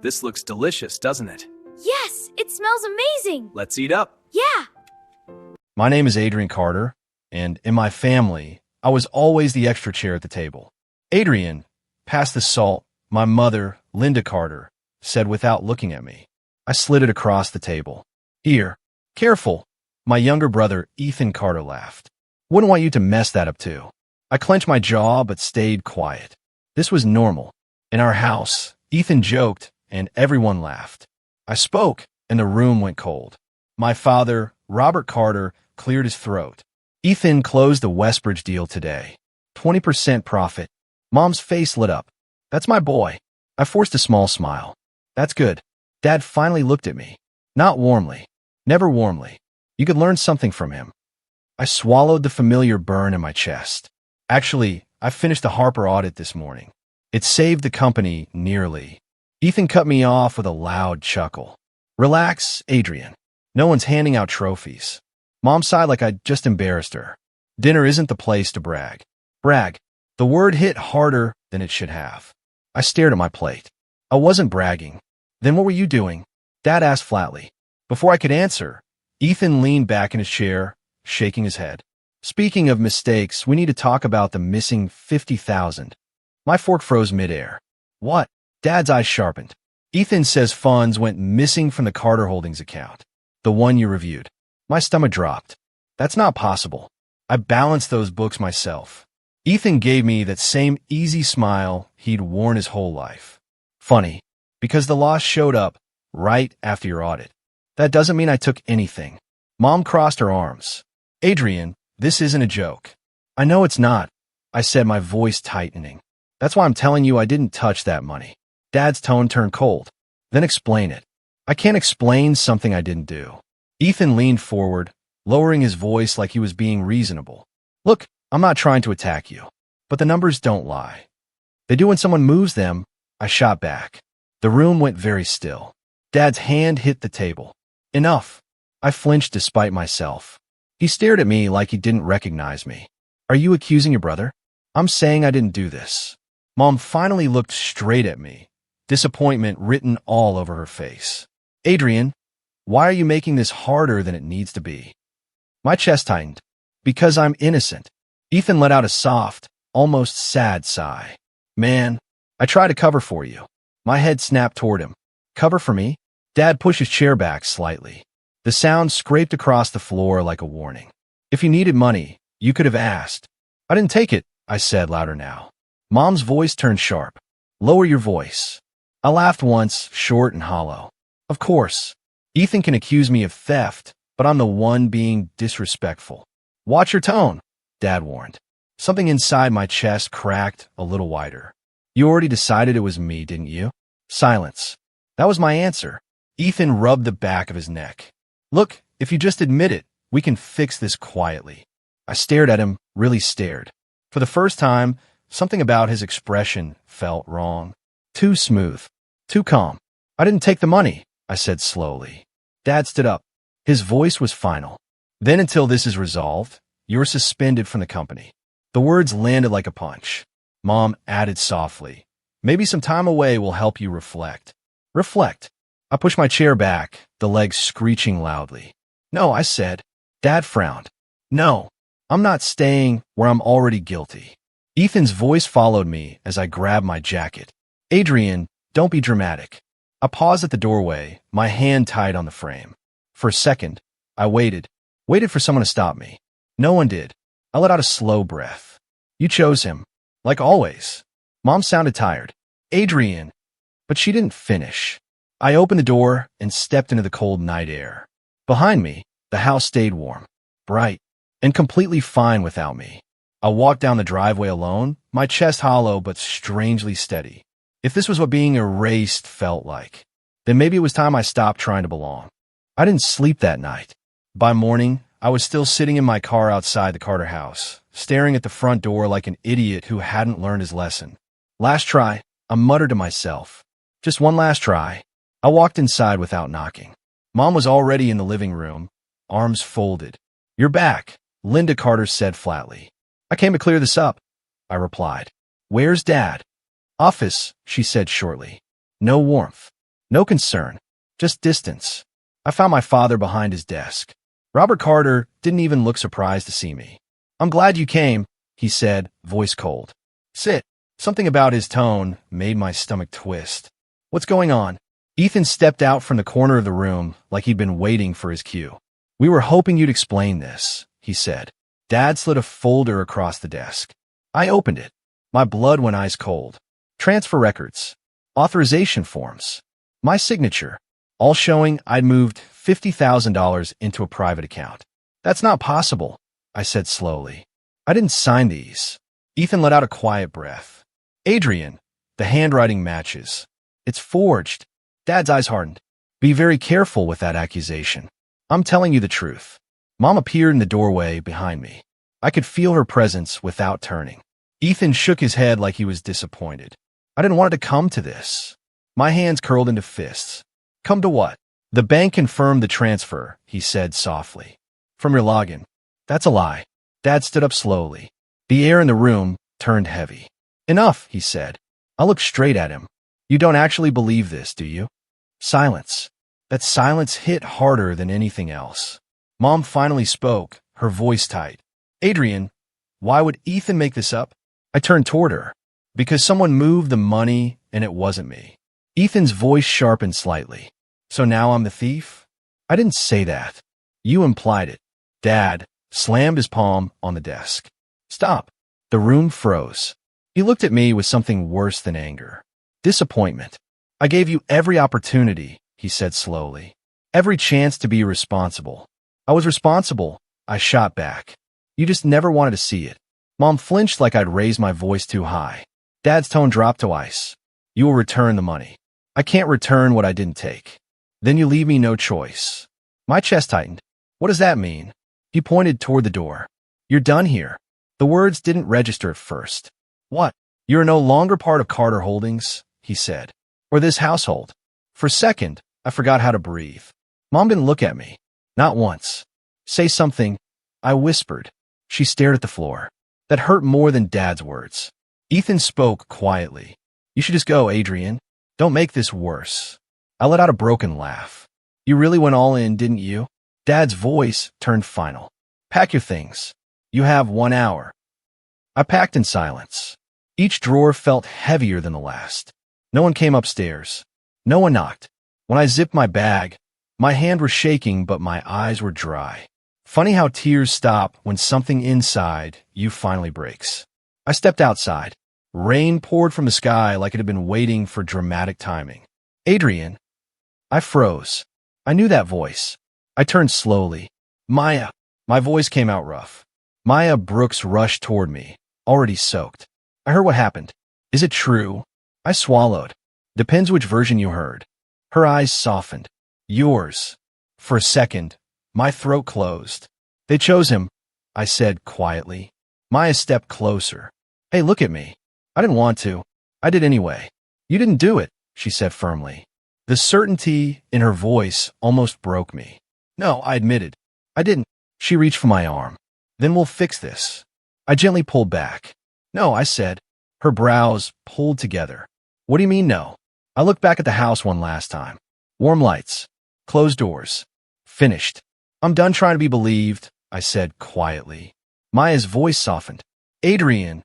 This looks delicious, doesn't it? Yes, it smells amazing. Let's eat up. Yeah. My name is Adrian Carter, and in my family, I was always the extra chair at the table. Adrian, pass the salt, my mother, Linda Carter, said without looking at me. I slid it across the table. Here, careful. My younger brother, Ethan Carter, laughed. Wouldn't want you to mess that up too. I clenched my jaw but stayed quiet. This was normal. In our house, Ethan joked and everyone laughed. I spoke and the room went cold. My father, Robert Carter, cleared his throat. Ethan closed the Westbridge deal today. 20% profit. Mom's face lit up. That's my boy. I forced a small smile. That's good. Dad finally looked at me. Not warmly. Never warmly. You could learn something from him. I swallowed the familiar burn in my chest. Actually, I finished the Harper audit this morning. It saved the company nearly. Ethan cut me off with a loud chuckle. Relax, Adrian. No one's handing out trophies. Mom sighed like I just embarrassed her. Dinner isn't the place to brag. Brag. The word hit harder than it should have. I stared at my plate. I wasn't bragging. Then what were you doing? Dad asked flatly. Before I could answer, Ethan leaned back in his chair, shaking his head. Speaking of mistakes, we need to talk about the missing $50,000. My fork froze midair. What? Dad's eyes sharpened. Ethan says funds went missing from the Carter Holdings account. The one you reviewed. My stomach dropped. That's not possible. I balanced those books myself. Ethan gave me that same easy smile he'd worn his whole life. Funny, because the loss showed up right after your audit. That doesn't mean I took anything. Mom crossed her arms. Adrian, this isn't a joke. I know it's not, I said, my voice tightening. That's why I'm telling you I didn't touch that money. Dad's tone turned cold. Then explain it. I can't explain something I didn't do. Ethan leaned forward, lowering his voice like he was being reasonable. Look, I'm not trying to attack you, but the numbers don't lie. They do when someone moves them. I shot back. The room went very still. Dad's hand hit the table. Enough. I flinched despite myself. He stared at me like he didn't recognize me. Are you accusing your brother? I'm saying I didn't do this. Mom finally looked straight at me, disappointment written all over her face. Adrian, why are you making this harder than it needs to be? My chest tightened. Because I'm innocent. Ethan let out a soft, almost sad sigh. Man, I try to cover for you. My head snapped toward him. Cover for me? Dad pushed his chair back slightly. The sound scraped across the floor like a warning. If you needed money, you could have asked. I didn't take it, I said louder now. Mom's voice turned sharp. Lower your voice. I laughed once, short and hollow. Of course. Ethan can accuse me of theft, but I'm the one being disrespectful. Watch your tone, Dad warned. Something inside my chest cracked a little wider. You already decided it was me, didn't you? Silence. That was my answer. Ethan rubbed the back of his neck. Look, if you just admit it, we can fix this quietly. I stared at him, really stared. For the first time, something about his expression felt wrong. Too smooth. Too calm. I didn't take the money, I said slowly. Dad stood up. His voice was final. Then until this is resolved, you're suspended from the company. The words landed like a punch. Mom added softly. Maybe some time away will help you reflect. Reflect. I pushed my chair back, the legs screeching loudly. No, I said. Dad frowned. No, I'm not staying where I'm already guilty. Ethan's voice followed me as I grabbed my jacket. Adrian, don't be dramatic. I paused at the doorway, my hand tied on the frame. For a second, I waited for someone to stop me. No one did. I let out a slow breath. You chose him. Like always. Mom sounded tired. Adrian. But she didn't finish. I opened the door and stepped into the cold night air. Behind me, the house stayed warm, bright, and completely fine without me. I walked down the driveway alone, my chest hollow but strangely steady. If this was what being erased felt like, then maybe it was time I stopped trying to belong. I didn't sleep that night. By morning, I was still sitting in my car outside the Carter house, staring at the front door like an idiot who hadn't learned his lesson. Last try, I muttered to myself. Just one last try. I walked inside without knocking. Mom was already in the living room, arms folded. You're back, Linda Carter said flatly. I came to clear this up, I replied. Where's Dad? Office, she said shortly. No warmth. No concern. Just distance. I found my father behind his desk. Robert Carter didn't even look surprised to see me. "I'm glad you came," he said, voice cold. "Sit." Something about his tone made my stomach twist. "What's going on?" Ethan stepped out from the corner of the room like he'd been waiting for his cue. "We were hoping you'd explain this," he said. Dad slid a folder across the desk. I opened it. My blood went ice cold. Transfer records. Authorization forms. My signature. All showing I'd moved $50,000 into a private account. "That's not possible," I said slowly. "I didn't sign these." Ethan let out a quiet breath. "Adrian, the handwriting matches. It's forged." Dad's eyes hardened. "Be very careful with that accusation. I'm telling you the truth." Mom appeared in the doorway behind me. I could feel her presence without turning. Ethan shook his head like he was disappointed. "I didn't want it to come to this." My hands curled into fists. "Come to what?" "The bank confirmed the transfer," he said softly. "From your login." "That's a lie." Dad stood up slowly. The air in the room turned heavy. "Enough," he said. I looked straight at him. "You don't actually believe this, do you?" Silence. That silence hit harder than anything else. Mom finally spoke, her voice tight. "Adrian, why would Ethan make this up?" I turned toward her. "Because someone moved the money and it wasn't me." Ethan's voice sharpened slightly. "So now I'm the thief?" "I didn't say that." "You implied it." Dad slammed his palm on the desk. "Stop." The room froze. He looked at me with something worse than anger. Disappointment. "I gave you every opportunity," he said slowly. "Every chance to be responsible." "I was responsible," I shot back. "You just never wanted to see it." Mom flinched like I'd raised my voice too high. Dad's tone dropped to ice. "You will return the money." "I can't return what I didn't take." "Then you leave me no choice." My chest tightened. "What does that mean?" He pointed toward the door. "You're done here." The words didn't register at first. "What?" "You're no longer part of Carter Holdings," he said. "Or this household." For a second, I forgot how to breathe. Mom didn't look at me. Not once. "Say something," I whispered. She stared at the floor. That hurt more than Dad's words. Ethan spoke quietly. "You should just go, Adrian. Don't make this worse." I let out a broken laugh. "You really went all in, didn't you?" Dad's voice turned final. "Pack your things. You have 1 hour." I packed in silence. Each drawer felt heavier than the last. No one came upstairs. No one knocked. When I zipped my bag, my hand was shaking, but my eyes were dry. Funny how tears stop when something inside you finally breaks. I stepped outside. Rain poured from the sky like it had been waiting for dramatic timing. "Adrian." I froze. I knew that voice. I turned slowly. "Maya." My voice came out rough. Maya Brooks rushed toward me, already soaked. "I heard what happened. Is it true?" I swallowed. "Depends which version you heard." Her eyes softened. "Yours." For a second, my throat closed. "They chose him," I said quietly. Maya stepped closer. "Hey, look at me." "I didn't want to. I did anyway." "You didn't do it," she said firmly. The certainty in her voice almost broke me. "No," I admitted. "I didn't." She reached for my arm. "Then we'll fix this." I gently pulled back. "No," I said. Her brows pulled together. "What do you mean, no?" I looked back at the house one last time. Warm lights. Closed doors. Finished. "I'm done trying to be believed," I said quietly. Maya's voice softened. "Adrian."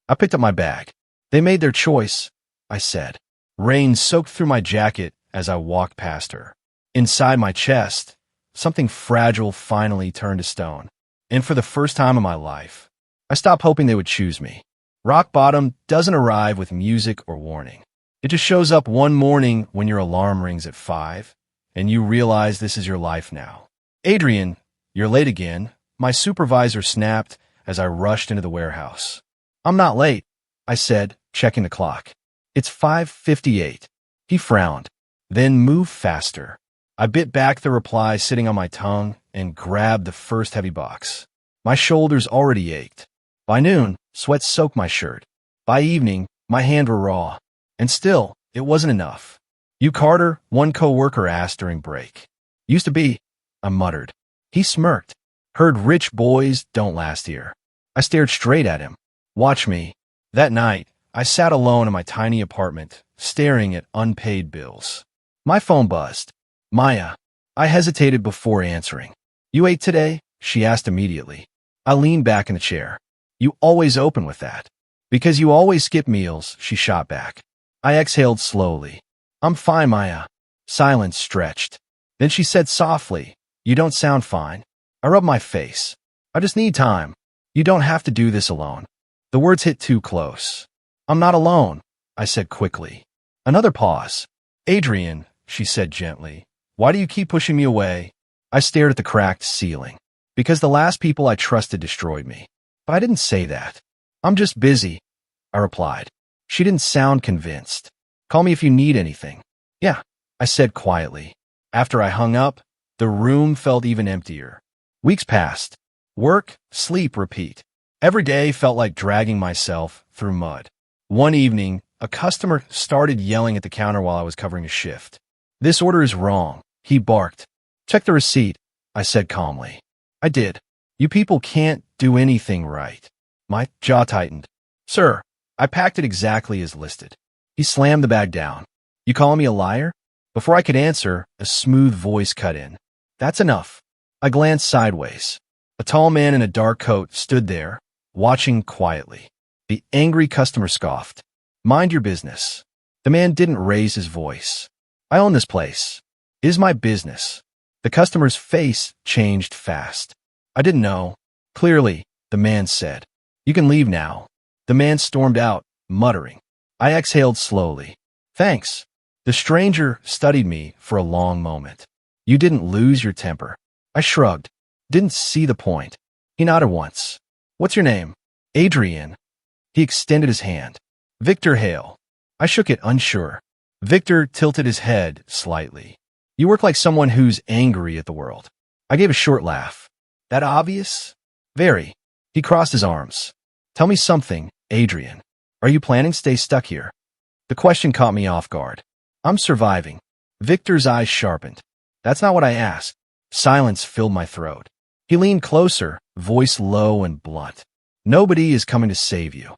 I picked up my bag. "They made their choice," I said. Rain soaked through my jacket as I walked past her. Inside my chest, something fragile finally turned to stone. And for the first time in my life, I stopped hoping they would choose me. Rock bottom doesn't arrive with music or warning. It just shows up one morning when your alarm rings at 5, and you realize this is your life now. "Adrian, you're late again," my supervisor snapped as I rushed into the warehouse. "I'm not late," I said, checking the clock. "It's 5:58. He frowned, then moved faster. I bit back the reply sitting on my tongue and grabbed the first heavy box. My shoulders already ached. By noon, sweat soaked my shirt. By evening, my hands were raw. And still, it wasn't enough. "You Carter?" one coworker asked during break. "Used to be," I muttered. He smirked. "Heard rich boys don't last here." I stared straight at him. "Watch me." That night, I sat alone in my tiny apartment, staring at unpaid bills. My phone buzzed. Maya. I hesitated before answering. You ate today? She asked immediately. I leaned back in the chair. You always open with that. Because you always skip meals, she shot back. I exhaled slowly. I'm fine, Maya. Silence stretched. Then she said softly, You don't sound fine. I rubbed my face. I just need time. You don't have to do this alone. The words hit too close. I'm not alone, I said quickly. Another pause. Adrian, she said gently, why do you keep pushing me away? I stared at the cracked ceiling. Because the last people I trusted destroyed me. But I didn't say that. I'm just busy, I replied. She didn't sound convinced. Call me if you need anything. Yeah, I said quietly. After I hung up, the room felt even emptier. Weeks passed. Work, sleep, repeat. Every day felt like dragging myself through mud. One evening, a customer started yelling at the counter while I was covering a shift. This order is wrong, he barked. Check the receipt, I said calmly. I did. You people can't do anything right. My jaw tightened. Sir, I packed it exactly as listed. He slammed the bag down. You calling me a liar? Before I could answer, a smooth voice cut in. That's enough. I glanced sideways. A tall man in a dark coat stood there, watching quietly. The angry customer scoffed. Mind your business. The man didn't raise his voice. I own this place. It is my business. The customer's face changed fast. I didn't know. Clearly, the man said. You can leave now. The man stormed out, muttering. I exhaled slowly. Thanks. The stranger studied me for a long moment. You didn't lose your temper. I shrugged. Didn't see the point. He nodded once. What's your name? Adrian. He extended his hand. Victor Hale. I shook it, unsure. Victor tilted his head slightly. You work like someone who's angry at the world. I gave a short laugh. That obvious? Very. He crossed his arms. Tell me something, Adrian. Are you planning to stay stuck here? The question caught me off guard. I'm surviving. Victor's eyes sharpened. That's not what I asked. Silence filled my throat. He leaned closer, voice low and blunt. Nobody is coming to save you.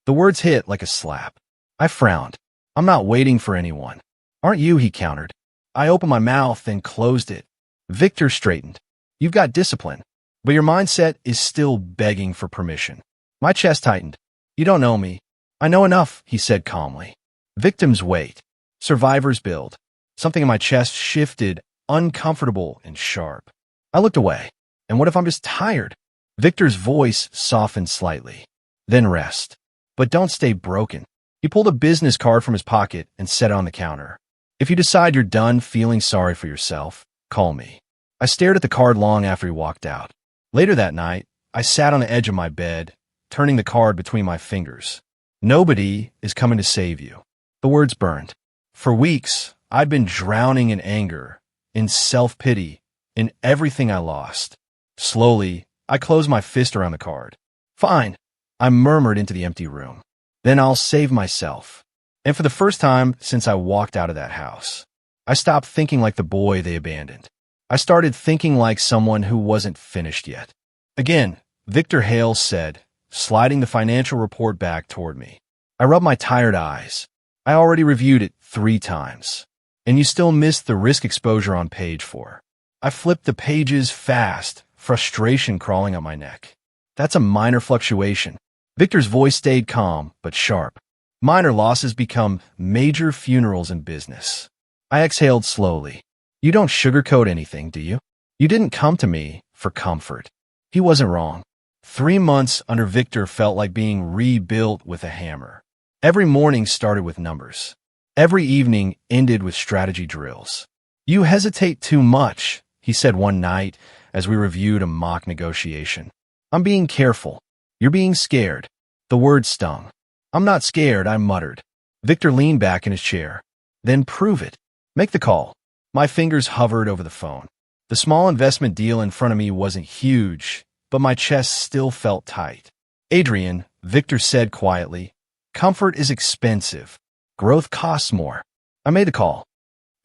The words hit like a slap. I frowned. I'm not waiting for anyone. Aren't you? He countered. I opened my mouth and closed it. Victor straightened. You've got discipline, but your mindset is still begging for permission. My chest tightened. You don't know me. I know enough, he said calmly. Victims wait. Survivors build. Something in my chest shifted, uncomfortable and sharp. I looked away. And what if I'm just tired? Victor's voice softened slightly. Then rest. But don't stay broken. He pulled a business card from his pocket and set it on the counter. If you decide you're done feeling sorry for yourself, call me. I stared at the card long after he walked out. Later that night, I sat on the edge of my bed, turning the card between my fingers. Nobody is coming to save you. The words burned. For weeks, I'd been drowning in anger, in self-pity, in everything I lost. Slowly, I closed my fist around the card. Fine, I murmured into the empty room. Then I'll save myself. And for the first time since I walked out of that house, I stopped thinking like the boy they abandoned. I started thinking like someone who wasn't finished yet. Again, Victor Hale said, sliding the financial report back toward me. I rubbed my tired eyes. I already reviewed it 3 times. And you still missed the risk exposure on page 4. I flipped the pages fast, frustration crawling up my neck. That's a minor fluctuation. Victor's voice stayed calm, but sharp. Minor losses become major funerals in business. I exhaled slowly. You don't sugarcoat anything, do you? You didn't come to me for comfort. He wasn't wrong. 3 months under Victor felt like being rebuilt with a hammer. Every morning started with numbers. Every evening ended with strategy drills. You hesitate too much, he said one night as we reviewed a mock negotiation. I'm being careful. You're being scared. The word stung. I'm not scared, I muttered. Victor leaned back in his chair. Then prove it. Make the call. My fingers hovered over the phone. The small investment deal in front of me wasn't huge, but my chest still felt tight. Adrian, Victor said quietly, comfort is expensive. Growth costs more. I made the call.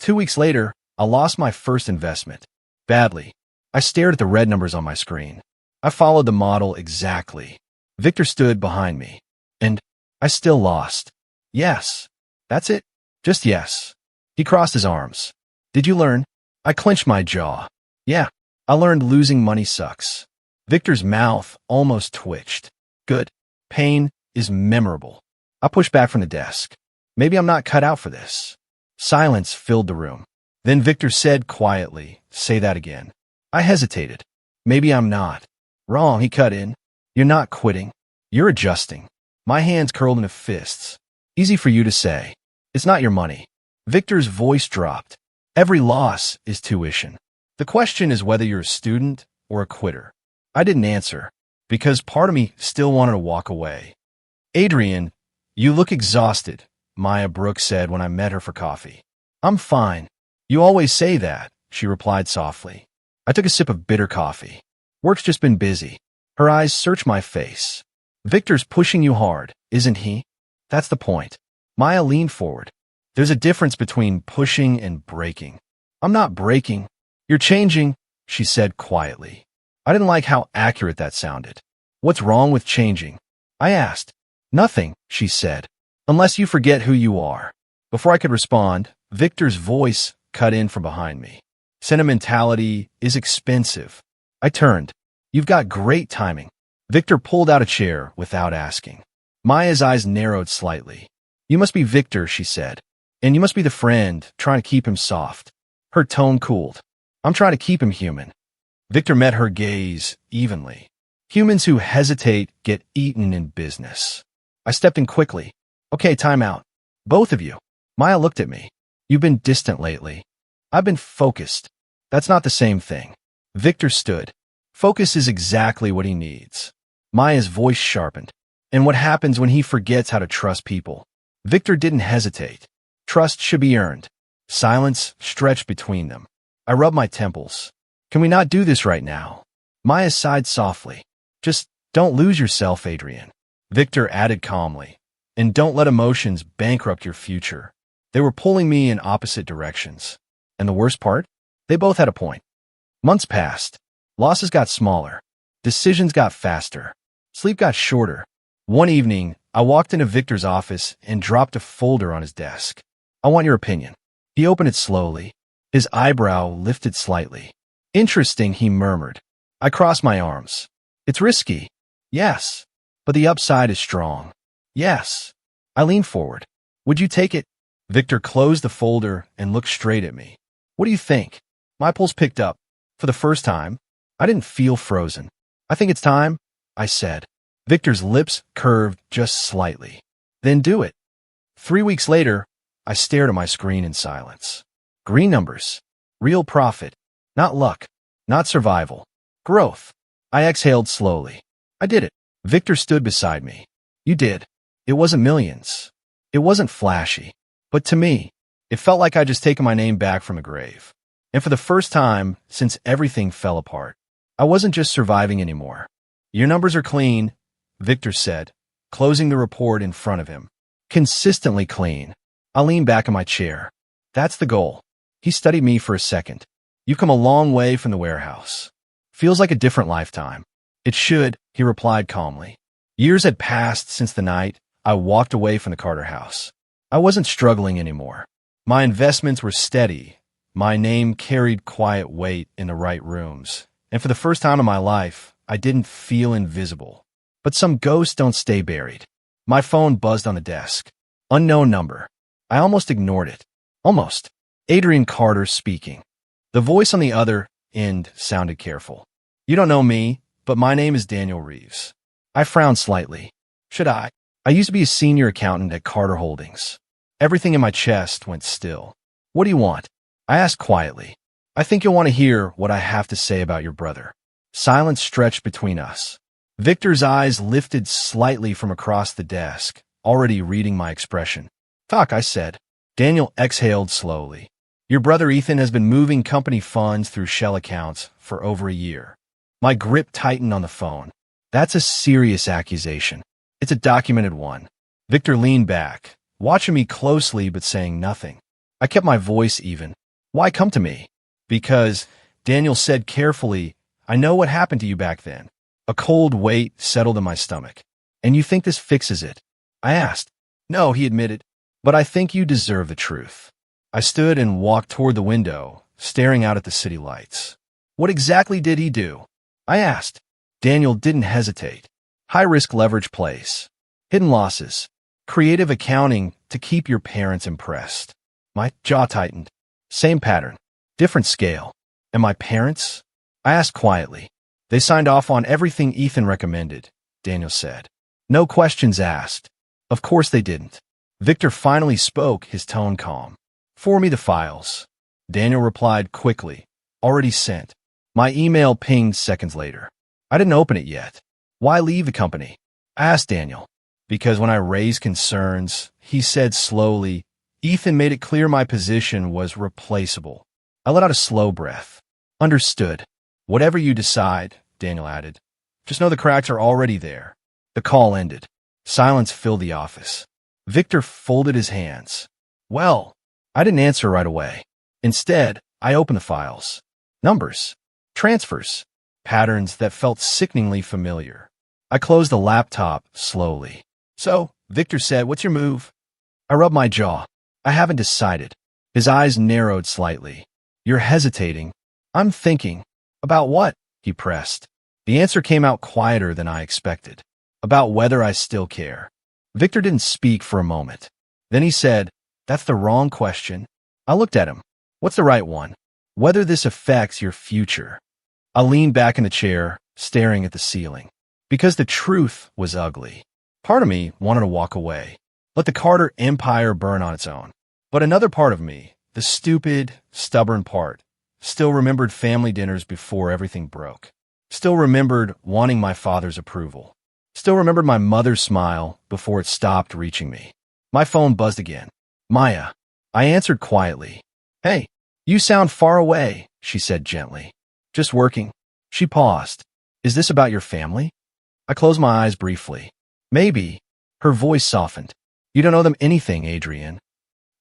2 weeks later, I lost my first investment. Badly. I stared at the red numbers on my screen. I followed the model exactly. Victor stood behind me. And I still lost. Yes. That's it. Just yes. He crossed his arms. Did you learn? I clenched my jaw. Yeah, I learned losing money sucks. Victor's mouth almost twitched. Good. Pain is memorable. I pushed back from the desk. Maybe I'm not cut out for this. Silence filled the room. Then Victor said quietly, say that again. I hesitated. Maybe I'm not. Wrong, he cut in. You're not quitting. You're adjusting. My hands curled into fists. Easy for you to say. It's not your money. Victor's voice dropped. Every loss is tuition. The question is whether you're a student or a quitter. I didn't answer, because part of me still wanted to walk away. Adrian, you look exhausted, Maya Brooks said when I met her for coffee. I'm fine. You always say that, she replied softly. I took a sip of bitter coffee. Work's just been busy. Her eyes searched my face. Victor's pushing you hard, isn't he? That's the point. Maya leaned forward. There's a difference between pushing and breaking. I'm not breaking. You're changing, she said quietly. I didn't like how accurate that sounded. What's wrong with changing? I asked. Nothing, she said, unless you forget who you are. Before I could respond, Victor's voice cut in from behind me. Sentimentality is expensive. I turned. You've got great timing. Victor pulled out a chair without asking. Maya's eyes narrowed slightly. You must be Victor, she said. And you must be the friend, trying to keep him soft. Her tone cooled. I'm trying to keep him human. Victor met her gaze evenly. Humans who hesitate get eaten in business. I stepped in quickly. Okay, time out. Both of you. Maya looked at me. You've been distant lately. I've been focused. That's not the same thing. Victor stood. Focus is exactly what he needs. Maya's voice sharpened. And what happens when he forgets how to trust people? Victor didn't hesitate. Trust should be earned. Silence stretched between them. I rubbed my temples. Can we not do this right now? Maya sighed softly. Just don't lose yourself, Adrian. Victor added calmly. And don't let emotions bankrupt your future. They were pulling me in opposite directions. And the worst part? They both had a point. Months passed. Losses got smaller. Decisions got faster. Sleep got shorter. One evening, I walked into Victor's office and dropped a folder on his desk. I want your opinion. He opened it slowly. His eyebrow lifted slightly. Interesting, he murmured. I crossed my arms. It's risky. Yes. But the upside is strong. Yes. I leaned forward. Would you take it? Victor closed the folder and looked straight at me. What do you think? My pulse picked up. For the first time, I didn't feel frozen. I think it's time, I said. Victor's lips curved just slightly. Then do it. 3 weeks later, I stared at my screen in silence. Green numbers. Real profit. Not luck. Not survival. Growth. I exhaled slowly. I did it. Victor stood beside me. You did. It wasn't millions. It wasn't flashy. But to me, it felt like I'd just taken my name back from a grave. And for the first time since everything fell apart, I wasn't just surviving anymore. Your numbers are clean, Victor said, closing the report in front of him. Consistently clean. I leaned back in my chair. That's the goal. He studied me for a second. You've come a long way from the warehouse. Feels like a different lifetime. It should, he replied calmly. Years had passed since the night I walked away from the Carter house. I wasn't struggling anymore. My investments were steady. My name carried quiet weight in the right rooms. And for the first time in my life, I didn't feel invisible. But some ghosts don't stay buried. My phone buzzed on the desk. Unknown number. I almost ignored it. Almost. Adrian Carter speaking. The voice on the other end sounded careful. You don't know me, but my name is Daniel Reeves. I frowned slightly. Should I? I used to be a senior accountant at Carter Holdings. Everything in my chest went still. What do you want? I asked quietly. I think you'll want to hear what I have to say about your brother. Silence stretched between us. Victor's eyes lifted slightly from across the desk, already reading my expression. Talk, I said. Daniel exhaled slowly. Your brother Ethan has been moving company funds through shell accounts for over a year. My grip tightened on the phone. That's a serious accusation. It's a documented one. Victor leaned back, watching me closely but saying nothing. I kept my voice even. Why come to me? Because, Daniel said carefully, I know what happened to you back then. A cold weight settled in my stomach. And you think this fixes it? I asked. No, he admitted. But I think you deserve the truth. I stood and walked toward the window, staring out at the city lights. What exactly did he do? I asked. Daniel didn't hesitate. High-risk leverage plays. Hidden losses. Creative accounting to keep your parents impressed. My jaw tightened. Same pattern. Different scale. And my parents? I asked quietly. They signed off on everything Ethan recommended, Daniel said. No questions asked. Of course they didn't. Victor finally spoke, his tone calm. Forward me the files. Daniel replied quickly. Already sent. My email pinged seconds later. I didn't open it yet. Why leave the company? I asked Daniel. Because when I raised concerns, he said slowly, Ethan made it clear my position was replaceable. I let out a slow breath. Understood. Whatever you decide, Daniel added. Just know the cracks are already there. The call ended. Silence filled the office. Victor folded his hands. Well, I didn't answer right away. Instead, I opened the files. Numbers. Transfers. Patterns that felt sickeningly familiar. I closed the laptop slowly. So, Victor said, what's your move? I rubbed my jaw. I haven't decided. His eyes narrowed slightly. You're hesitating. I'm thinking. About what? He pressed. The answer came out quieter than I expected. About whether I still care. Victor didn't speak for a moment. Then he said, that's the wrong question. I looked at him. What's the right one? Whether this affects your future. I leaned back in the chair, staring at the ceiling. Because the truth was ugly. Part of me wanted to walk away. Let the Carter empire burn on its own. But another part of me, the stupid, stubborn part, still remembered family dinners before everything broke. Still remembered wanting my father's approval. Still remembered my mother's smile before it stopped reaching me. My phone buzzed again. Maya. I answered quietly. Hey, you sound far away, she said gently. Just working. She paused. Is this about your family? I closed my eyes briefly. Maybe. Her voice softened. You don't owe them anything, Adrian.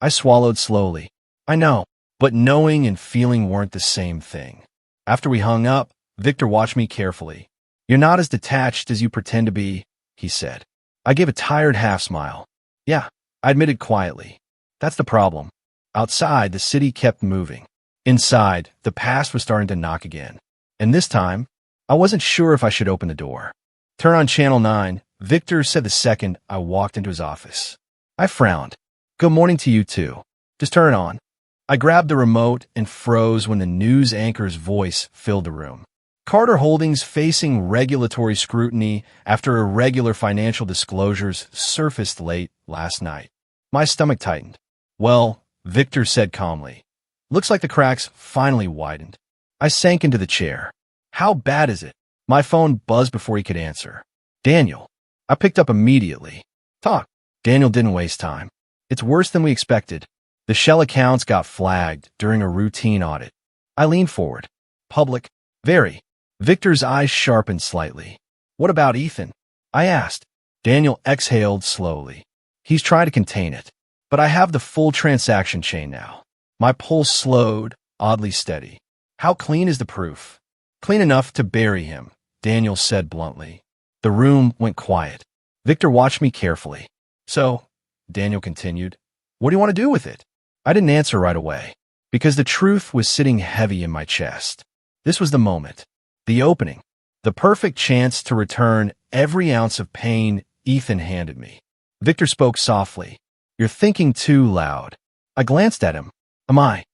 I swallowed slowly. I know, but knowing and feeling weren't the same thing. After we hung up, Victor watched me carefully. You're not as detached as you pretend to be, he said. I gave a tired half-smile. Yeah, I admitted quietly. That's the problem. Outside, the city kept moving. Inside, the past was starting to knock again. And this time, I wasn't sure if I should open the door. Turn on Channel 9, Victor said the second I walked into his office. I frowned. Good morning to you too. Just turn it on. I grabbed the remote and froze when the news anchor's voice filled the room. Carter Holdings facing regulatory scrutiny after irregular financial disclosures surfaced late last night. My stomach tightened. Well, Victor said calmly. Looks like the cracks finally widened. I sank into the chair. How bad is it? My phone buzzed before he could answer. Daniel. I picked up immediately. Talk. Daniel didn't waste time. It's worse than we expected. The shell accounts got flagged during a routine audit. I leaned forward. Public. Very. Victor's eyes sharpened slightly. What about Ethan? I asked. Daniel exhaled slowly. He's trying to contain it. But I have the full transaction chain now. My pulse slowed, oddly steady. How clean is the proof? Clean enough to bury him, Daniel said bluntly. The room went quiet. Victor watched me carefully. So, Daniel continued, what do you want to do with it? I didn't answer right away, because the truth was sitting heavy in my chest. This was the moment. The opening. The perfect chance to return every ounce of pain Ethan handed me. Victor spoke softly. You're thinking too loud. I glanced at him. Am I?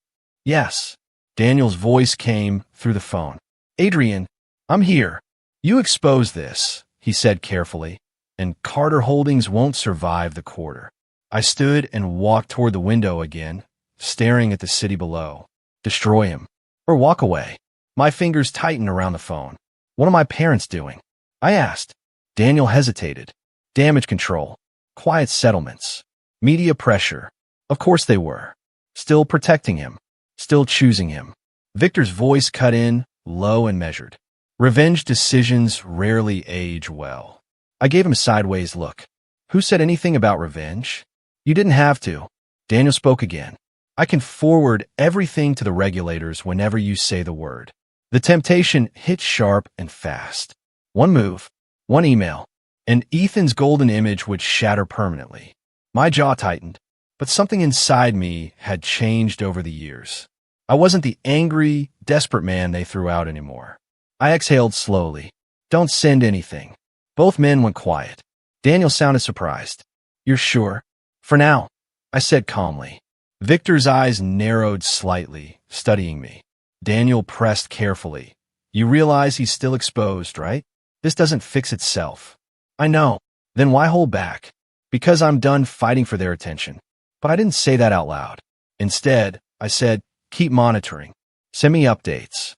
Yes. Daniel's voice came through the phone. Adrian, I'm here. You exposed this, he said carefully, and Carter Holdings won't survive the quarter. I stood and walked toward the window again, staring at the city below. Destroy him. Or walk away. My fingers tightened around the phone. What are my parents doing? I asked. Daniel hesitated. Damage control. Quiet settlements. Media pressure. Of course they were. Still protecting him. Still choosing him. Victor's voice cut in, low and measured. Revenge decisions rarely age well. I gave him a sideways look. Who said anything about revenge? You didn't have to. Daniel spoke again. I can forward everything to the regulators whenever you say the word. The temptation hit sharp and fast. One move, one email, and Ethan's golden image would shatter permanently. My jaw tightened. but something inside me had changed over the years. I wasn't the angry, desperate man they threw out anymore. I exhaled slowly. Don't send anything. Both men went quiet. Daniel sounded surprised. You're sure? For now, I said calmly. Victor's eyes narrowed slightly, studying me. Daniel pressed carefully. You realize he's still exposed, right? This doesn't fix itself. I know. Then why hold back? Because I'm done fighting for their attention. But I didn't say that out loud. Instead, I said, keep monitoring. Send me updates.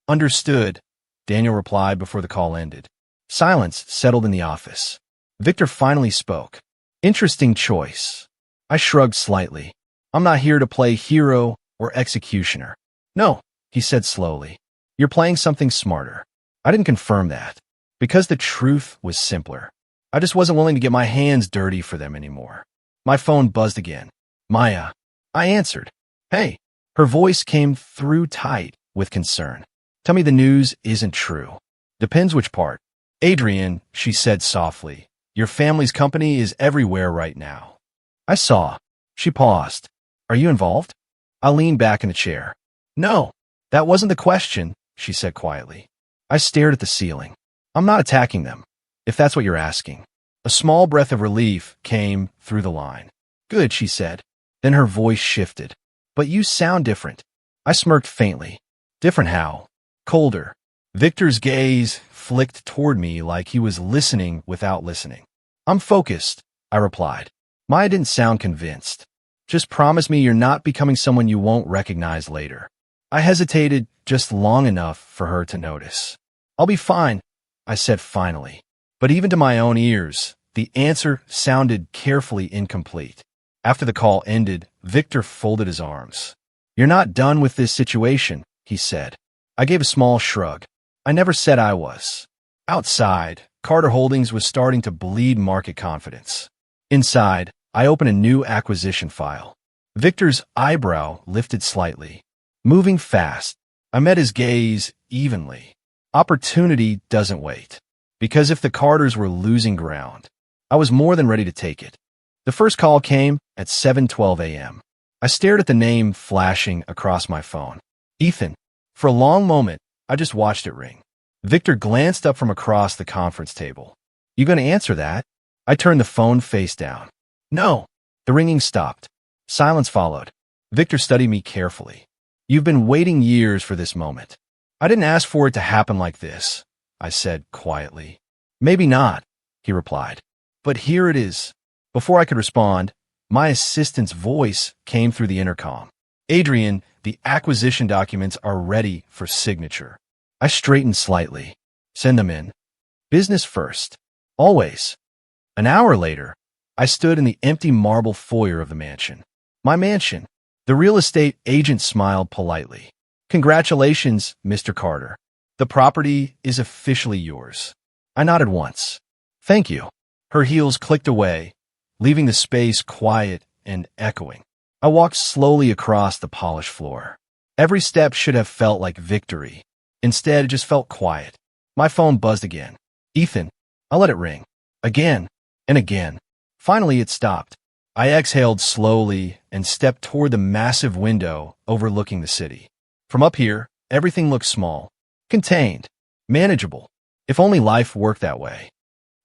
Understood, Daniel replied before the call ended. Silence settled in the office. Victor finally spoke. Interesting choice. I shrugged slightly. I'm not here to play hero or executioner. No, he said slowly. You're playing something smarter. I didn't confirm that, because the truth was simpler. I just wasn't willing to get my hands dirty for them anymore. My phone buzzed again. Maya. I answered. Hey. Her voice came through tight with concern. Tell me the news isn't true. Depends which part. Adrian, she said softly, your family's company is everywhere right now. I saw. She paused. Are you involved? I leaned back in the chair. No, that wasn't the question, she said quietly. I stared at the ceiling. I'm not attacking them, if that's what you're asking. A small breath of relief came through the line. Good, she said. Then her voice shifted. But you sound different. I smirked faintly. Different how? Colder. Victor's gaze flicked toward me like he was listening without listening. I'm focused, I replied. Maya didn't sound convinced. Just promise me you're not becoming someone you won't recognize later. I hesitated just long enough for her to notice. I'll be fine, I said finally. But even to my own ears, the answer sounded carefully incomplete. After the call ended, Victor folded his arms. You're not done with this situation, he said. I gave a small shrug. I never said I was. Outside, Carter Holdings was starting to bleed market confidence. Inside, I opened a new acquisition file. Victor's eyebrow lifted slightly. Moving fast, I met his gaze evenly. Opportunity doesn't wait. Because if the Carters were losing ground, I was more than ready to take it. The first call came at 7:12 a.m. I stared at the name flashing across my phone. Ethan. For a long moment, I just watched it ring. Victor glanced up from across the conference table. You going to answer that? I turned the phone face down. No. The ringing stopped. Silence followed. Victor studied me carefully. You've been waiting years for this moment. I didn't ask for it to happen like this, I said quietly. Maybe not, he replied. But here it is. Before I could respond, my assistant's voice came through the intercom. Adrian, the acquisition documents are ready for signature. I straightened slightly. Send them in. Business first. Always. An hour later, I stood in the empty marble foyer of the mansion. My mansion. The real estate agent smiled politely. Congratulations, Mr. Carter. The property is officially yours. I nodded once. Thank you. Her heels clicked away, leaving the space quiet and echoing. I walked slowly across the polished floor. Every step should have felt like victory. Instead, it just felt quiet. My phone buzzed again. Ethan. I let it ring. Again and again. Finally, it stopped. I exhaled slowly and stepped toward the massive window overlooking the city. From up here, everything looked small, contained, manageable. If only life worked that way.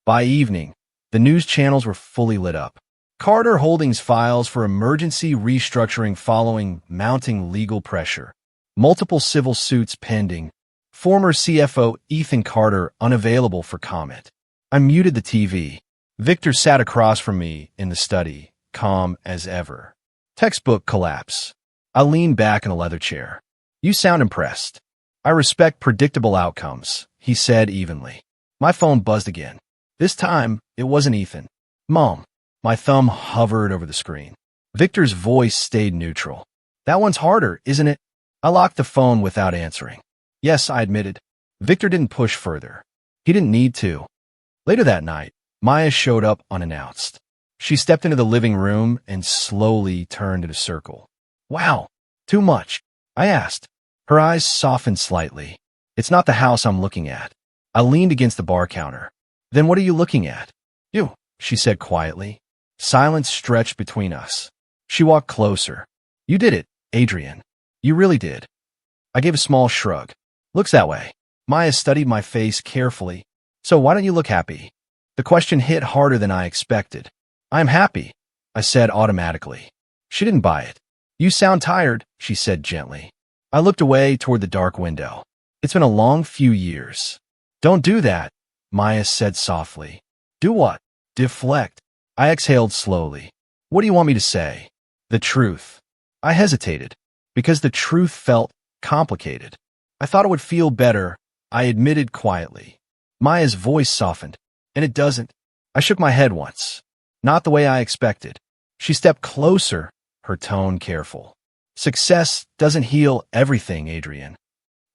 By evening, the news channels were fully lit up. Carter Holdings files for emergency restructuring following mounting legal pressure. Multiple civil suits pending. Former CFO Ethan Carter unavailable for comment. I muted the TV. Victor sat across from me in the study, calm as ever. Textbook collapse. I leaned back in a leather chair. You sound impressed. I respect predictable outcomes, he said evenly. My phone buzzed again. This time, it wasn't Ethan. Mom. My thumb hovered over the screen. Victor's voice stayed neutral. That one's harder, isn't it? I locked the phone without answering. Yes, I admitted. Victor didn't push further. He didn't need to. Later that night, Maya showed up unannounced. She stepped into the living room and slowly turned in a circle. Wow, too much, I asked. Her eyes softened slightly. It's not the house I'm looking at. I leaned against the bar counter. Then what are you looking at? You, she said quietly. Silence stretched between us. She walked closer. You did it, Adrian. You really did. I gave a small shrug. Looks that way. Maya studied my face carefully. So why don't you look happy? The question hit harder than I expected. I'm happy, I said automatically. She didn't buy it. You sound tired, she said gently. I looked away toward the dark window. It's been a long few years. Don't do that, Maya said softly. Do what? Deflect. I exhaled slowly. What do you want me to say? The truth. I hesitated, because the truth felt complicated. I thought it would feel better, I admitted quietly. Maya's voice softened. And it doesn't. I shook my head once. Not the way I expected. She stepped closer, her tone careful. Success doesn't heal everything, Adrian.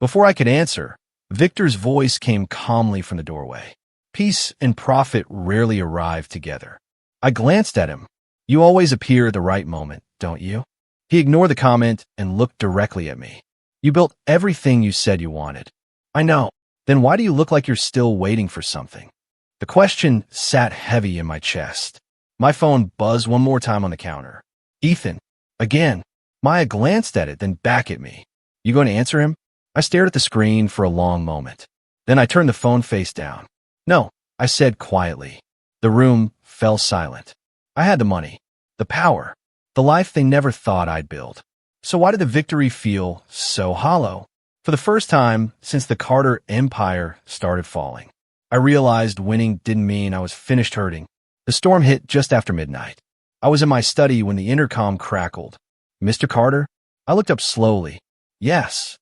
Before I could answer, Victor's voice came calmly from the doorway. Peace and profit rarely arrive together. I glanced at him. You always appear at the right moment, don't you? He ignored the comment and looked directly at me. You built everything you said you wanted. I know. Then why do you look like you're still waiting for something? The question sat heavy in my chest. My phone buzzed one more time on the counter. Ethan. Again. Maya glanced at it, then back at me. You going to answer him? I stared at the screen for a long moment. Then I turned the phone face down. No, I said quietly. The room fell silent. I had the money, the power, the life they never thought I'd build. So why did the victory feel so hollow? For the first time since the Carter Empire started falling, I realized winning didn't mean I was finished hurting. The storm hit just after midnight. I was in my study when the intercom crackled. Mr. Carter? I looked up slowly. Yes.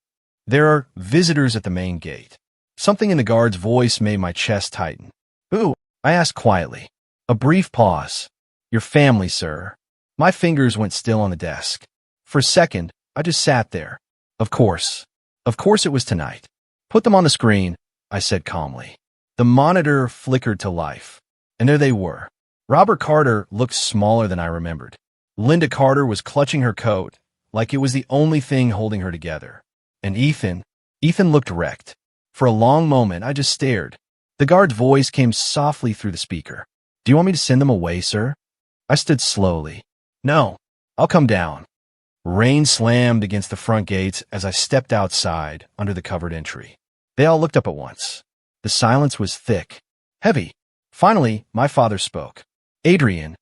There are visitors at the main gate. Something in the guard's voice made my chest tighten. Who? I asked quietly. A brief pause. Your family, sir. My fingers went still on the desk. For a second, I just sat there. Of course. Of course it was tonight. Put them on the screen, I said calmly. The monitor flickered to life. And there they were. Robert Carter looked smaller than I remembered. Linda Carter was clutching her coat, like it was the only thing holding her together. And Ethan looked wrecked. For a long moment, I just stared. The guard's voice came softly through the speaker. Do you want me to send them away, sir? I stood slowly. No, I'll come down. Rain slammed against the front gates as I stepped outside under the covered entry. They all looked up at once. The silence was thick, heavy. Finally, my father spoke. Adrian.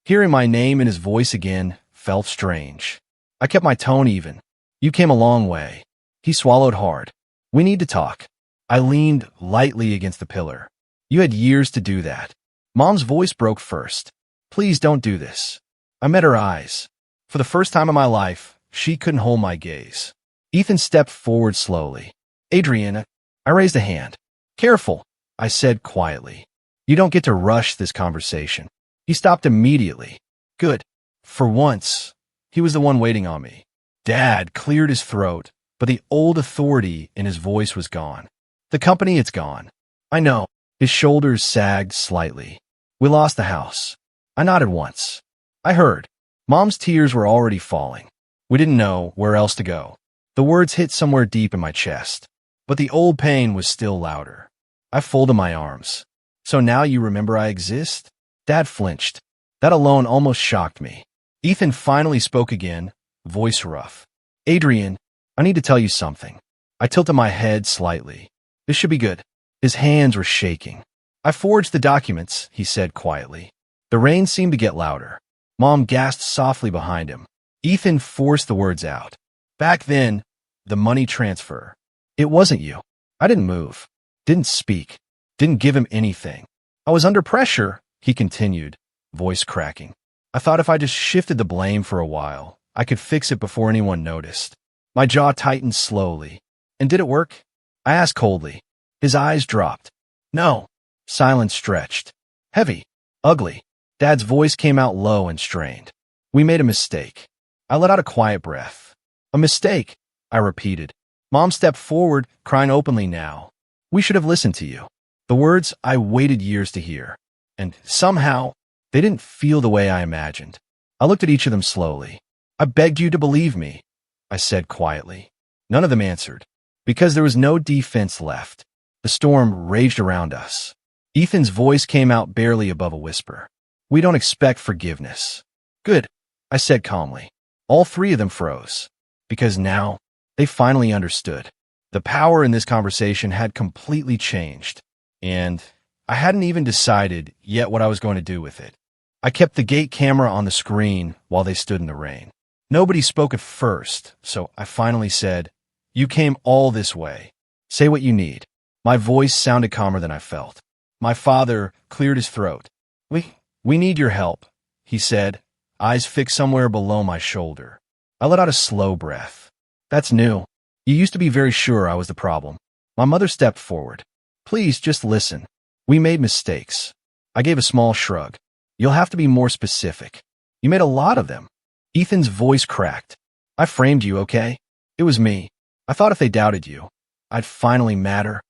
Hearing my name in his voice again felt strange. I kept my tone even. You came a long way. He swallowed hard. We need to talk. I leaned lightly against the pillar. You had years to do that. Mom's voice broke first. Please don't do this. I met her eyes. For the first time in my life, she couldn't hold my gaze. Ethan stepped forward slowly. Adrian, I raised a hand. Careful, I said quietly. You don't get to rush this conversation. He stopped immediately. Good. For once, he was the one waiting on me. Dad cleared his throat, but the old authority in his voice was gone. The company, it's gone. I know. His shoulders sagged slightly. We lost the house. I nodded once. I heard. Mom's tears were already falling. We didn't know where else to go. The words hit somewhere deep in my chest, but the old pain was still louder. I folded my arms. So now you remember I exist? Dad flinched. That alone almost shocked me. Ethan finally spoke again, voice rough. Adrian, I need to tell you something. I tilted my head slightly. This should be good. His hands were shaking. I forged the documents, he said quietly. The rain seemed to get louder. Mom gasped softly behind him. Ethan forced the words out. Back then, the money transfer. It wasn't you. I didn't move. Didn't speak. Didn't give him anything. I was under pressure, he continued, voice cracking. I thought if I just shifted the blame for a while, I could fix it before anyone noticed. My jaw tightened slowly. And did it work? I asked coldly. His eyes dropped. No. Silence stretched. Heavy. Ugly. Dad's voice came out low and strained. We made a mistake. I let out a quiet breath. A mistake, I repeated. Mom stepped forward, crying openly now. We should have listened to you. The words I waited years to hear. And somehow, they didn't feel the way I imagined. I looked at each of them slowly. I begged you to believe me, I said quietly. None of them answered. Because there was no defense left. The storm raged around us. Ethan's voice came out barely above a whisper. We don't expect forgiveness. Good, I said calmly. All three of them froze, because now they finally understood. The power in this conversation had completely changed, and I hadn't even decided yet what I was going to do with it. I kept the gate camera on the screen while they stood in the rain. Nobody spoke at first, so I finally said, "You came all this way. Say what you need." My voice sounded calmer than I felt. My father cleared his throat. We need your help," he said, eyes fixed somewhere below my shoulder. I let out a slow breath. "That's new. You used to be very sure I was the problem." My mother stepped forward. "Please, just listen. We made mistakes." I gave a small shrug. "You'll have to be more specific." "You made a lot of them." Ethan's voice cracked. "I framed you, okay? It was me. I thought if they doubted you, I'd finally matter."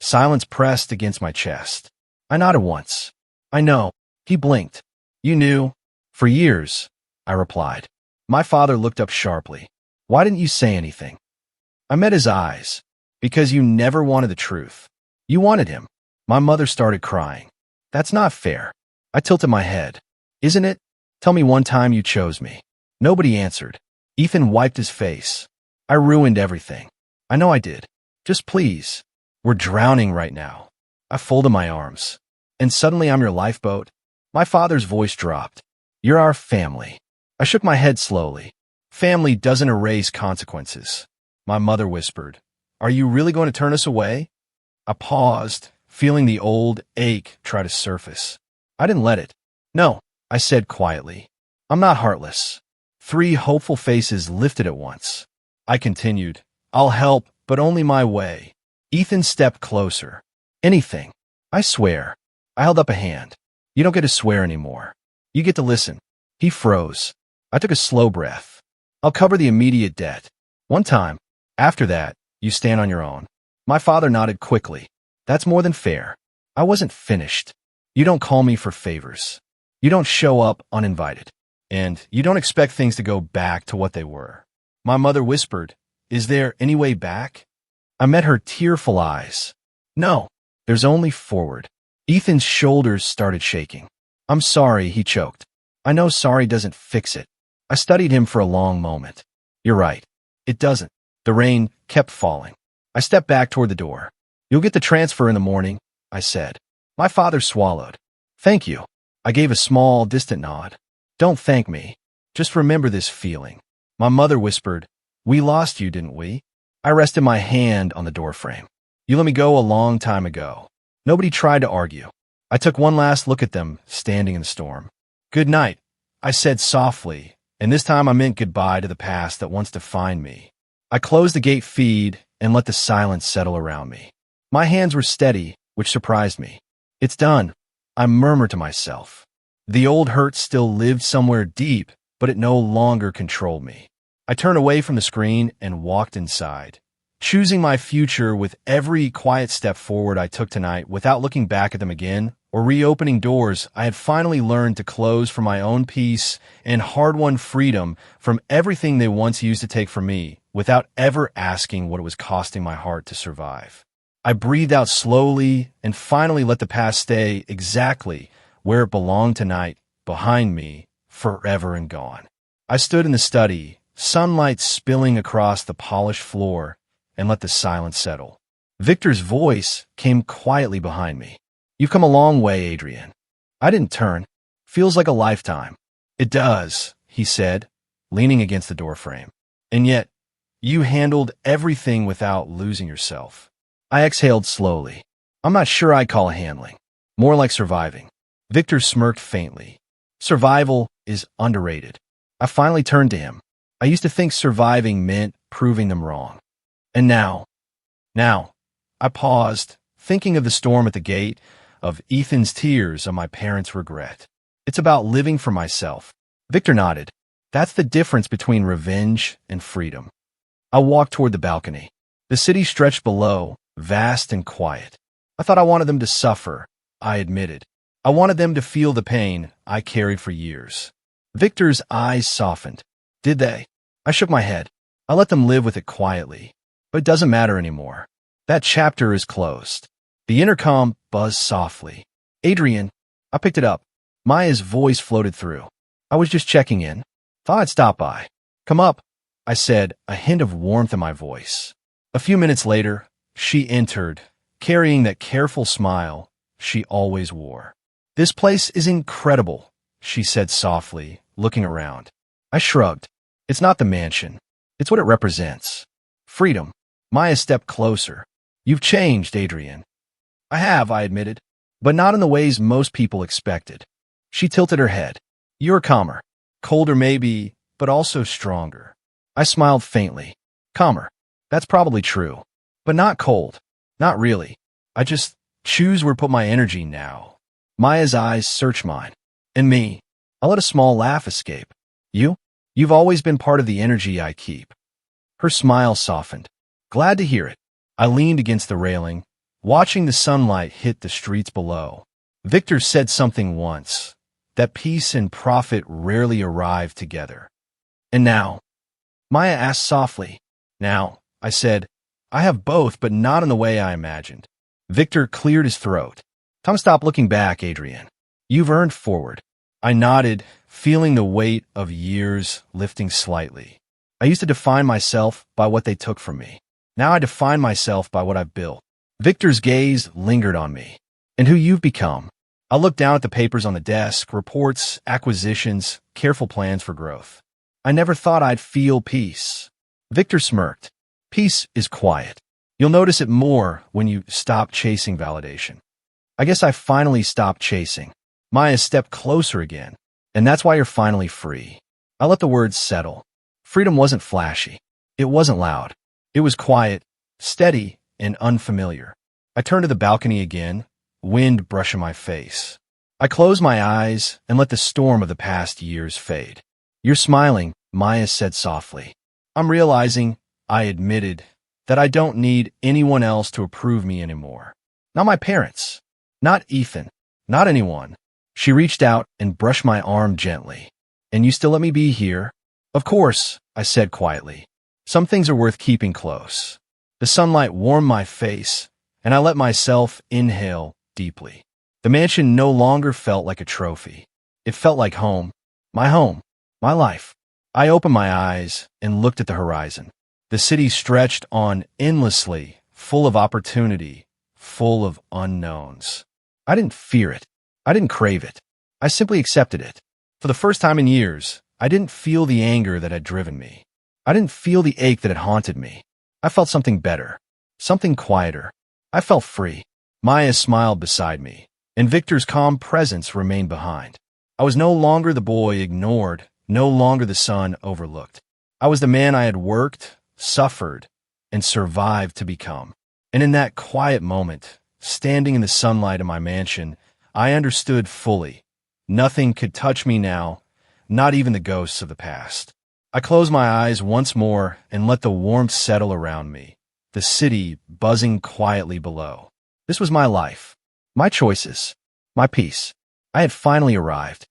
Silence pressed against my chest. I nodded once. "I know." He blinked. "You knew?" "For years," I replied. My father looked up sharply. "Why didn't you say anything?" I met his eyes. "Because you never wanted the truth. You wanted him." My mother started crying. "That's not fair." I tilted my head. "Isn't it? Tell me one time you chose me." Nobody answered. Ethan wiped his face. "I ruined everything." "I know I did. Just please. We're drowning right now." I folded my arms. "And suddenly I'm your lifeboat?" My father's voice dropped. "You're our family." I shook my head slowly. "Family doesn't erase consequences." My mother whispered, "Are you really going to turn us away?" I paused, feeling the old ache try to surface. I didn't let it. "No," I said quietly. "I'm not heartless." Three hopeful faces lifted at once. I continued, "I'll help, but only my way." Ethan stepped closer. "Anything. I swear." I held up a hand. "You don't get to swear anymore. You get to listen." He froze. I took a slow breath. "I'll cover the immediate debt. One time. After that, you stand on your own." My father nodded quickly. "That's more than fair." I wasn't finished. "You don't call me for favors. You don't show up uninvited. And you don't expect things to go back to what they were." My mother whispered, "Is there any way back?" I met her tearful eyes. "No, there's only forward." Ethan's shoulders started shaking. "I'm sorry," he choked. "I know sorry doesn't fix it." I studied him for a long moment. "You're right. It doesn't." The rain kept falling. I stepped back toward the door. "You'll get the transfer in the morning," I said. My father swallowed. "Thank you." I gave a small, distant nod. "Don't thank me. Just remember this feeling." My mother whispered, "We lost you, didn't we?" I rested my hand on the doorframe. "You let me go a long time ago." Nobody tried to argue. I took one last look at them, standing in the storm. "Good night," I said softly, and this time I meant goodbye to the past that wants to find me. I closed the gate feed and let the silence settle around me. My hands were steady, which surprised me. "It's done," I murmured to myself. The old hurt still lived somewhere deep, but it no longer controlled me. I turned away from the screen and walked inside, choosing my future with every quiet step forward I took tonight without looking back at them again or reopening doors I had finally learned to close for my own peace and hard-won freedom from everything they once used to take from me without ever asking what it was costing my heart to survive. I breathed out slowly and finally let the past stay exactly where it belonged tonight, behind me, forever and gone. I stood in the study, sunlight spilling across the polished floor, and let the silence settle. Victor's voice came quietly behind me. "You've come a long way, Adrian." I didn't turn. "Feels like a lifetime." "It does," he said, leaning against the doorframe. "And yet, you handled everything without losing yourself." I exhaled slowly. "I'm not sure I'd call it handling. More like surviving." Victor smirked faintly. "Survival is underrated." I finally turned to him. I used to think surviving meant proving them wrong. And now, I paused, thinking of the storm at the gate, of Ethan's tears, of my parents' regret. "It's about living for myself." Victor nodded. "That's the difference between revenge and freedom." I walked toward the balcony. The city stretched below, vast and quiet. I thought I wanted them to suffer, I admitted. I wanted them to feel the pain I carried for years. Victor's eyes softened. "Did they?" I shook my head. "I let them live with it quietly. But it doesn't matter anymore. That chapter is closed." The intercom buzzed softly. "Adrian." I picked it up. Maya's voice floated through. "I was just checking in. Thought I'd stop by. Come up, I said, a hint of warmth in my voice. A few minutes later, she entered, carrying that careful smile she always wore. This place is incredible, she said softly, looking around. I shrugged. It's not the mansion. It's what it represents. Freedom. Maya stepped closer. You've changed, Adrian. I have, I admitted, but not in the ways most people expected. She tilted her head. You're calmer. Colder maybe, but also stronger. I smiled faintly. Calmer. That's probably true. But not cold. Not really. I just choose where to put my energy now. Maya's eyes searched mine. And me. I let a small laugh escape. You? You've always been part of the energy I keep. Her smile softened. Glad to hear it. I leaned against the railing, watching the sunlight hit the streets below. Victor said something once, that peace and profit rarely arrive together. And now? Maya asked softly. Now, I said, I have both, but not in the way I imagined. Victor cleared his throat. Time to stop looking back, Adrian. You've earned forward. I nodded, feeling the weight of years lifting slightly. I used to define myself by what they took from me. Now I define myself by what I've built. Victor's gaze lingered on me. And who you've become. I looked down at the papers on the desk, reports, acquisitions, careful plans for growth. I never thought I'd feel peace. Victor smirked. Peace is quiet. You'll notice it more when you stop chasing validation. I guess I finally stopped chasing. Maya stepped closer again. And that's why you're finally free. I let the words settle. Freedom wasn't flashy. It wasn't loud. It was quiet, steady, and unfamiliar. I turned to the balcony again, wind brushing my face. I closed my eyes and let the storm of the past years fade. You're smiling, Maya said softly. I'm realizing, I admitted, that I don't need anyone else to approve me anymore. Not my parents. Not Ethan. Not anyone. She reached out and brushed my arm gently. And you still let me be here? Of course, I said quietly. Some things are worth keeping close. The sunlight warmed my face, and I let myself inhale deeply. The mansion no longer felt like a trophy. It felt like home, my life. I opened my eyes and looked at the horizon. The city stretched on endlessly, full of opportunity, full of unknowns. I didn't fear it. I didn't crave it. I simply accepted it. For the first time in years, I didn't feel the anger that had driven me. I didn't feel the ache that had haunted me. I felt something better, something quieter. I felt free. Maya smiled beside me, and Victor's calm presence remained behind. I was no longer the boy ignored, no longer the son overlooked. I was the man I had worked, suffered, and survived to become. And in that quiet moment, standing in the sunlight of my mansion, I understood fully. Nothing could touch me now, not even the ghosts of the past. I closed my eyes once more and let the warmth settle around me, the city buzzing quietly below. This was my life, my choices, my peace. I had finally arrived.